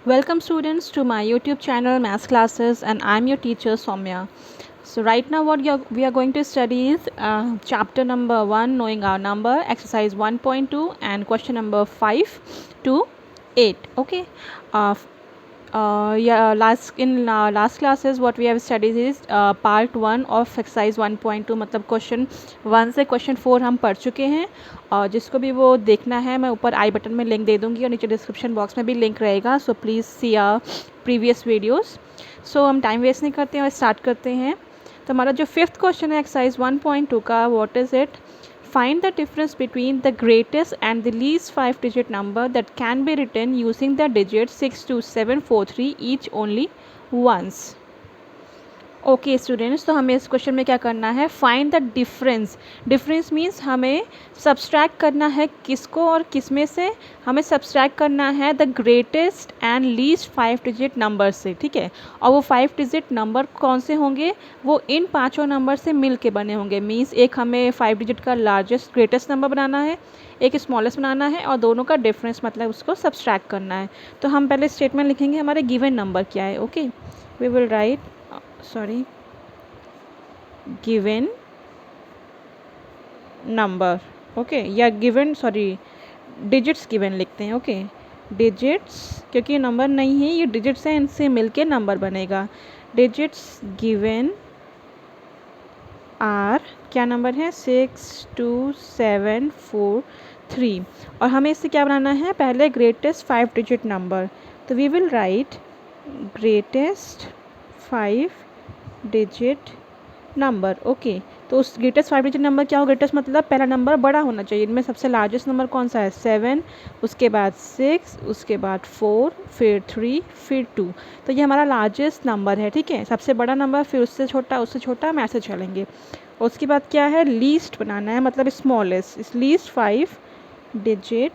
Welcome students to my YouTube channel Maths Classes, and I'm your teacher Soumya. So right now we are going to study is chapter number 1, knowing our number, exercise 1.2 and question number 5 to 8. Okay. uh, last classes what we have studied is part 1 of exercise 1.2, मतलब question 1 से question 4 हम पढ़ चुके हैं। और जिसको भी वो देखना है मैं ऊपर आई बटन में लिंक दे दूँगी और नीचे डिस्क्रिप्शन बॉक्स में भी लिंक रहेगा, so please see previous videos. So हम टाइम वेस्ट नहीं करते हैं और स्टार्ट करते हैं। तो हमारा जो 5th क्वेश्चन है एक्सरसाइज 1.2 का, what is it? Find the difference between the greatest and the least 5-digit number that can be written using the digits 62743 each only once. Okay students, तो हमें इस क्वेश्चन में क्या करना है? Find the difference. Difference means हमें subtract करना है किसको और किस में से? हमें सब्सट्रैक्ट करना है the greatest and least 5-digit number से, ठीक है। और वो 5-digit नंबर कौन से होंगे? वो इन पांचों नंबर से मिल के बने होंगे। मीन्स एक हमें 5-digit का लार्जेस्ट ग्रेटेस्ट नंबर बनाना है, एक स्मॉलेस्ट बनाना है, और दोनों का डिफरेंस मतलब उसको सब्सट्रैक्ट करना है। तो हम पहले स्टेटमेंट लिखेंगे हमारे गिवन नंबर क्या है। Okay, we will write given number, okay, या गिवन डिजिट्स गिवन लिखते हैं। ओके, डिजिट्स, क्योंकि नंबर नहीं है, ये डिजिट्स हैं, इनसे मिलके नंबर बनेगा। डिजिट्स गिवन आर, क्या नंबर है? 62743। और हमें इससे क्या बनाना है? पहले ग्रेटेस्ट 5-digit नंबर। तो we will write greatest 5-digit number. Okay, तो उस ग्रेटेस्ट 5-digit नंबर क्या हो? ग्रेटेस्ट मतलब पहला नंबर बड़ा होना चाहिए। इनमें सबसे लार्जेस्ट नंबर कौन सा है? 7, उसके बाद 6, उसके बाद 4, फिर 3, फिर 2। तो ये हमारा लार्जेस्ट नंबर है, ठीक है। सबसे बड़ा नंबर, फिर उससे छोटा, हम ऐसे चलेंगे। उसके बाद क्या है? लीस्ट बनाना है, मतलब स्मॉलेस्ट। इस लीस्ट 5-digit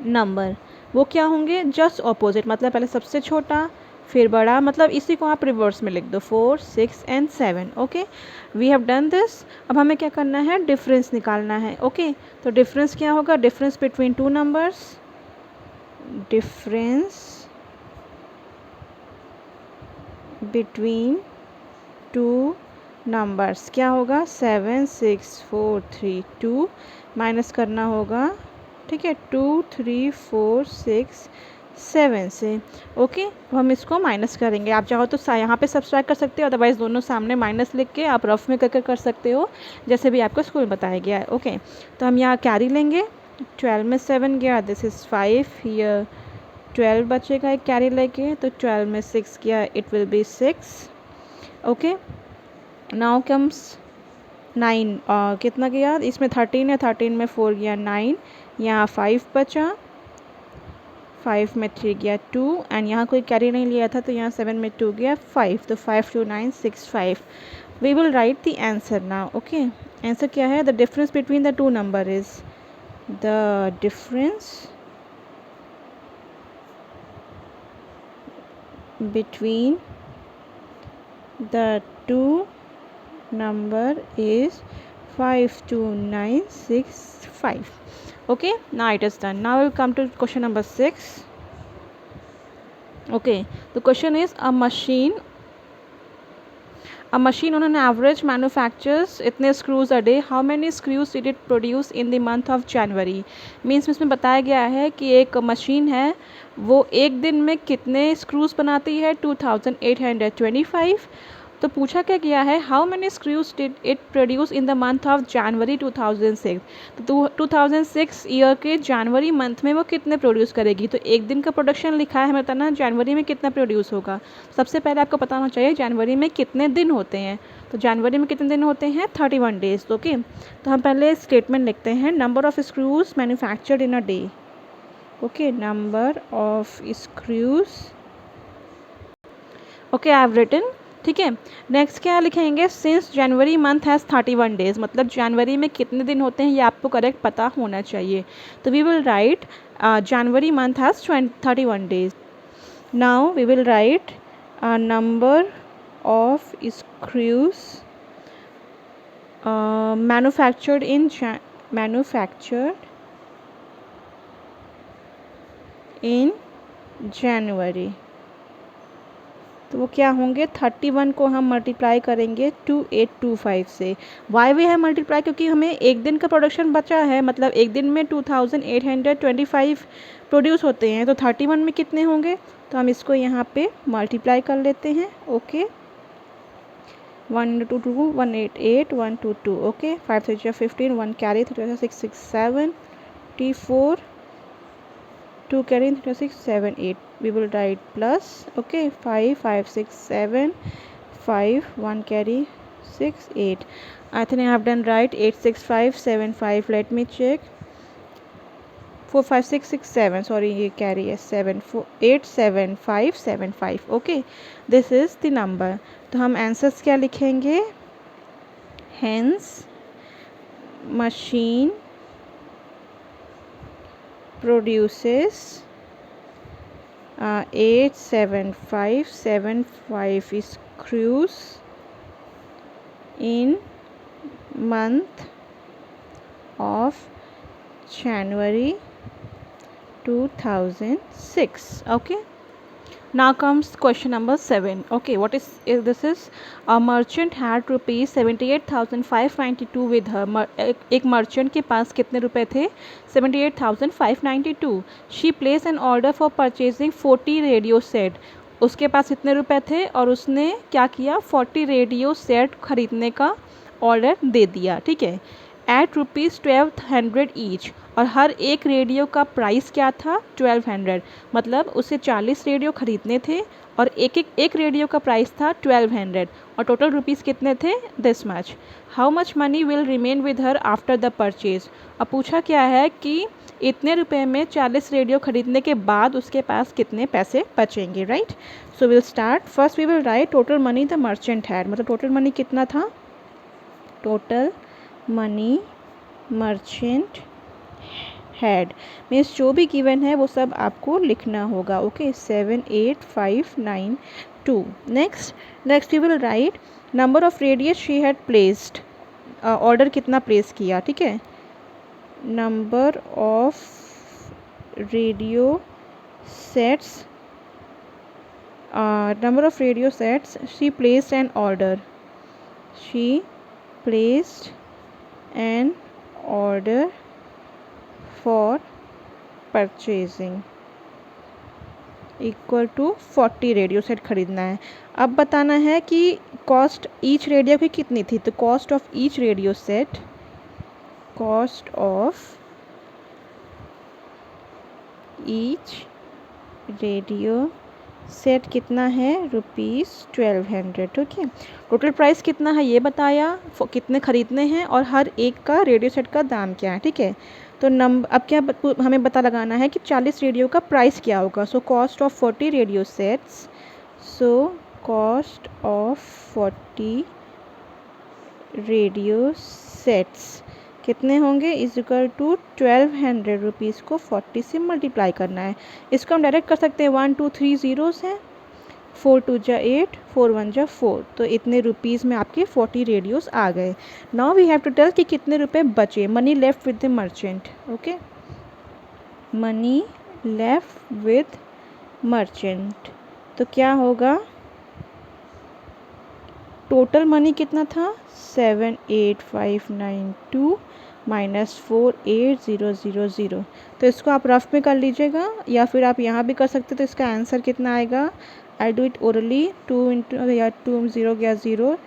नंबर वो क्या होंगे? जस्ट ऑपोजिट, मतलब पहले सबसे छोटा फिर बड़ा, मतलब इसी को आप रिवर्स में लिख दो, 4, 6 and 7। Okay, we have done this. अब हमें क्या करना है? डिफरेंस निकालना है। ओके, तो डिफरेंस क्या होगा? Difference between two numbers, difference between two numbers क्या होगा? 7, 6, 4, 3, 2 माइनस करना होगा, ठीक है, 2, 3, 4, 6, 7 से। ओके, तो हम इसको माइनस करेंगे। आप चाहो तो यहाँ पे सब्सट्रैक्ट कर सकते हो, अदरवाइज़ दोनों सामने माइनस लिख के आप रफ में कर सकते हो, जैसे भी आपको स्कूल में बताया गया है। ओके, तो हम यहाँ कैरी लेंगे। 12 में 7 गया, दिस इज़ 5, हियर 12 बचेगा एक कैरी लेके, तो 12 में 6 गया, it will be 6। Okay, now comes 9, कितना गया? इसमें 13 है, 13 में 4 गया 9, यहाँ 5 बचा, 5 में 3 गया 2, एंड यहाँ कोई कैरी नहीं लिया था तो यहाँ 7 में 2 गया 5, तो 5, 2, 9, 6, 5। We will write the answer now. Okay, answer क्या है? The difference between the two number is the difference between the two number is 52965. Okay, now it is done. Now we'll come to question number 6. Okay, the question is a machine on an average manufactures इतने screws a day. How many screws did it produce in the month of January? Means इसमें बताया गया है कि एक machine है, वो एक दिन में कितने स्क्रूज बनाती है? 2825। तो पूछा क्या गया है? How many screws did it produce in the month of January 2006। तो 2006 ईयर के जनवरी मंथ में वो कितने प्रोड्यूस करेगी? तो एक दिन का प्रोडक्शन लिखा है, हमें बताना जनवरी में कितना प्रोड्यूस होगा। सबसे पहले आपको पता होना चाहिए जनवरी में कितने दिन होते हैं। तो जनवरी में कितने दिन होते हैं? 31 डेज। ओके, तो हम पहले स्टेटमेंट लिखते हैं, number of screws manufactured in a day. Okay, number of screws, okay I have written, ठीक है। नेक्स्ट क्या लिखेंगे? Since January month has 31 days, मतलब जनवरी में कितने दिन होते हैं ये आपको करेक्ट पता होना चाहिए। तो we will write January month has 31 days. Now we will write number of screws manufactured in January, तो वो क्या होंगे, 31 को हम मल्टीप्लाई करेंगे 2825 से। वाई वे है मल्टीप्लाई, क्योंकि हमें एक दिन का प्रोडक्शन बचा है, मतलब एक दिन में 2825 प्रोड्यूस होते हैं, तो 31 में कितने होंगे, तो हम इसको यहाँ पे मल्टीप्लाई कर लेते हैं। Okay, 1 2 2 188 1 2 2, okay, 5 3 15 1 carry 3 6 6 7 T4 2 carry 6 7 8, we will write plus, okay, 5 5 6 7 5 1 carry 6 8. I think I have done right. 8 6 5 7 5, let me check, 4 5 6 6 7, sorry ये carry है 7 4 8 7 5 7 5, okay, this is the number। तो हम आंसर्स क्या लिखेंगे, hence machine produces 87575 screws in month of January 2006, okay। Now comes question number 7, okay, what is this is a merchant had rupees 78,592 with her, एक merchant के पास कितने रुपए थे, 78,592। She place N order for purchasing 40 radio set, उसके पास इतने रुपए थे और उसने क्या किया, 40 रेडियो सेट खरीदने का ऑर्डर दे दिया, ठीक है, एट रुपीज़ 1200 ईच, और हर एक रेडियो का प्राइस क्या था, 1200, मतलब उसे 40 रेडियो ख़रीदने थे और एक रेडियो का प्राइस था 1200, और टोटल रुपीज़ कितने थे, this much. How much money will remain with her after the purchase, अब पूछा क्या है कि इतने रुपए में 40 रेडियो ख़रीदने के बाद उसके पास कितने पैसे बचेंगे, right. So will start, first we will write total money the merchant had, मतलब टोटल मनी कितना था, total money merchant had means जो भी गिवन है वो सब आपको लिखना होगा, okay, 78592। Next we will write number of radius she had placed, order कितना प्लेस किया, ठीक है, number of radio sets she placed an order, she placed an order for purchasing equal to 40 radio set खरीदना है। अब बताना है कि कॉस्ट ईच रेडियो की कितनी थी, तो cost of each radio set, cost of each radio set कितना है, ₹1200, ठीक है। टोटल प्राइस कितना है ये बताया, कितने ख़रीदने हैं और हर एक का रेडियो सेट का दाम क्या है, ठीक है। तो अब क्या हमें पता लगाना है कि 40 रेडियो का प्राइस क्या होगा, so cost of 40 radio sets, so cost of 40 radio sets कितने होंगे, इज इक्वल टू 1200 रुपीज़ को 40 से मल्टीप्लाई करना है। इसको हम डायरेक्ट कर सकते हैं, 1 2 3 ज़ीरोस हैं, 4 2 जा 8 4 1 जा 4, तो इतने रुपीज़ में आपके 40 रेडियोस आ गए। Now we have to tell कि कितने रुपए बचे, money left with the merchant, okay, money left with merchant, तो क्या होगा, टोटल मनी कितना था, 78592 माइनस 48000, तो इसको आप रफ में कर लीजिएगा या फिर आप यहाँ भी कर सकते, तो इसका आंसर कितना आएगा, I do it orally, 2 into या 2 0 गया 0,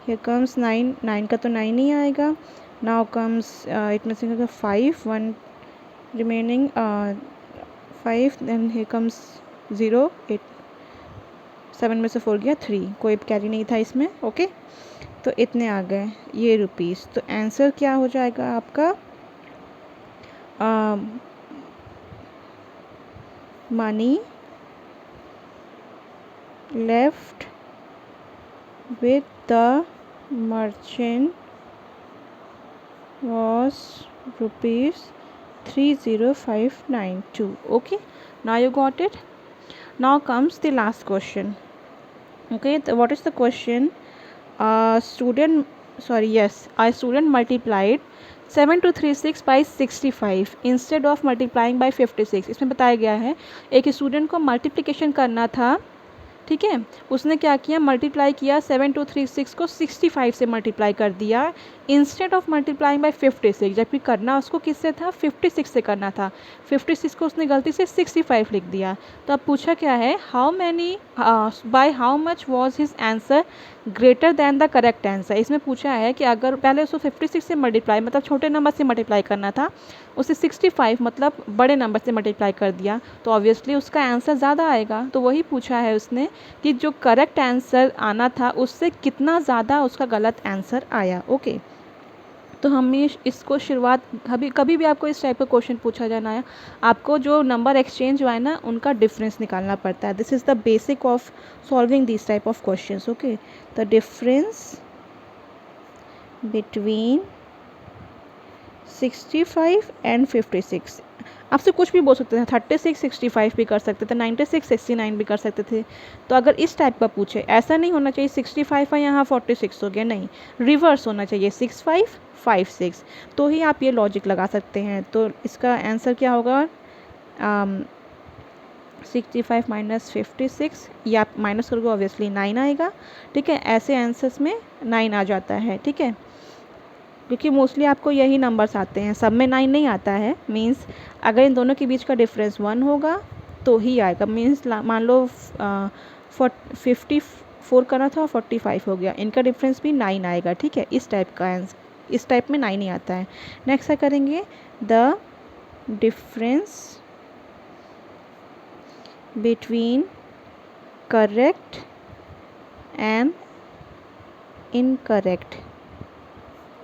हियर कम्स 9, 9 का तो 9 ही आएगा, नाउ कम्स इट में से 5 1 रिमेनिंग 5, देन हियर कम्स 0 8 7 में से 4 गया 3, कोई कैरी नहीं था इसमें, ओके, तो इतने आ गए ये रुपीज़। तो आंसर क्या हो जाएगा आपका, money left with the merchant was ₹30592, okay, now you got it। Now comes the last question, okay, what is the question, a student multiplied 7236 by 65 instead of multiplying by 56। इसमें बताया गया है एक स्टूडेंट को मल्टीप्लिकेशन करना था, ठीक है, उसने क्या किया, मल्टीप्लाई किया 7236 को 65 से मल्टीप्लाई कर दिया इंस्टेड ऑफ मल्टीप्लाइंग बाई 56, जबकि करना उसको किससे था, 56 से करना था। 56 को उसने गलती से 65 लिख दिया। तो अब पूछा क्या है, how many by how much was his answer greater than the correct answer. इसमें पूछा है कि अगर पहले उसको 56 से मल्टीप्लाई मतलब छोटे नंबर से मल्टीप्लाई करना था, उसे 65 मतलब बड़े नंबर से मल्टीप्लाई कर दिया, तो ऑब्वियसली उसका आंसर ज़्यादा आएगा। तो वही पूछा है उसने कि जो करेक्ट आंसर आना था उससे कितना ज़्यादा उसका गलत आंसर आया। ओके, तो हमें इसको शुरुआत कभी भी आपको इस टाइप का क्वेश्चन पूछा जाना है, आपको जो नंबर एक्सचेंज हुआ है ना उनका डिफरेंस निकालना पड़ता है। This is the basic of solving this type of questions. Okay, the difference between 65 and 56, आपसे कुछ भी बोल सकते थे, 36 65 भी कर सकते थे, 96 69 भी कर सकते थे। तो अगर इस टाइप का पूछे, ऐसा नहीं होना चाहिए 65 है यहाँ 46 हो गया, नहीं, रिवर्स होना चाहिए 65 56, तो ही आप ये लॉजिक लगा सकते हैं। तो इसका आंसर क्या होगा, 65 माइनस 56, या आप माइनस करोगे ऑब्वियसली 9 आएगा, ठीक है, ऐसे आंसर्स में 9 आ जाता है, ठीक है, क्योंकि मोस्टली आपको यही नंबर्स आते हैं, सब में 9 नहीं आता है। मींस अगर इन दोनों के बीच का डिफरेंस 1 होगा तो ही आएगा। मींस मान लो 54 करना था और 45 हो गया, इनका डिफरेंस भी 9 आएगा, ठीक है, इस टाइप का आंसर, इस टाइप में 9 ही आता है। नेक्स्ट क्या करेंगे, the difference between correct and incorrect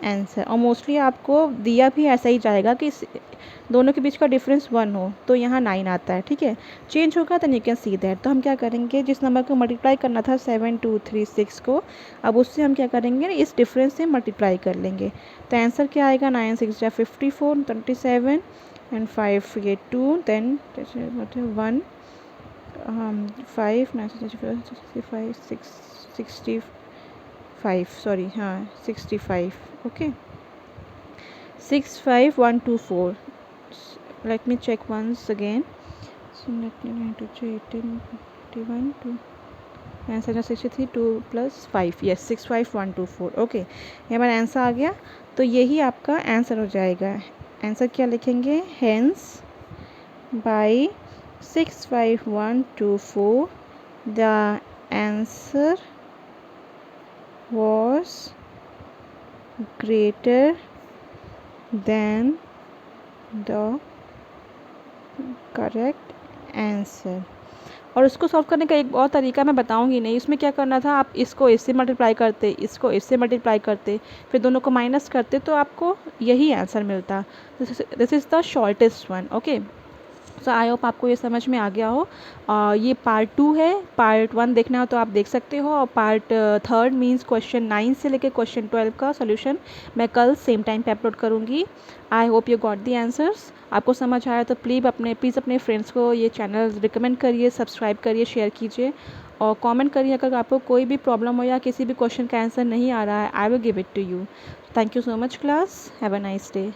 answer, और मोस्टली आपको दिया भी ऐसा ही जाएगा कि दोनों के बीच का डिफरेंस 1 हो, तो यहाँ 9 आता है, ठीक है, चेंज होगा तो यू कैन सी दैट। तो हम क्या करेंगे, जिस नंबर को मल्टीप्लाई करना था 7236 को, अब उससे हम क्या करेंगे, इस डिफरेंस से मल्टीप्लाई कर लेंगे। तो आंसर क्या आएगा, 9 6 54 27 एंड 5 ये 2 देन 1 5 9 65 65 सॉरी, हाँ 65, okay 65124। let me check once again, so let me 9 to 18 21 2 answer जो 63 2 + 5, यस 65124, ओके, ये हमारा आंसर आ गया। तो यही आपका आंसर हो जाएगा। आंसर क्या लिखेंगे, hence by 65124 the answer was greater than the correct answer। और इसको सॉल्व करने का एक और तरीका मैं बताऊंगी नहीं, इसमें क्या करना था, आप इसको इससे मल्टीप्लाई करते, इसको इससे मल्टीप्लाई करते, फिर दोनों को माइनस करते, तो आपको यही आंसर मिलता। This is the shortest one. Okay, so I hope आपको ये समझ में आ गया हो। ये पार्ट 2 है, पार्ट 1 देखना हो तो आप देख सकते हो, और पार्ट 3 मीन्स क्वेश्चन 9 से लेकर क्वेश्चन 12 का सोल्यूशन मैं कल सेम टाइम पे अपलोड करूँगी। I hope you got the answers. आपको समझ आया तो प्लीज़ अपने फ्रेंड्स को ये चैनल रिकमेंड करिए, सब्सक्राइब करिए, शेयर कीजिए और कमेंट करिए अगर आपको कोई भी प्रॉब्लम हो या किसी भी क्वेश्चन का आंसर नहीं आ रहा है, I will give it to you. Thank you so much class, have a nice day.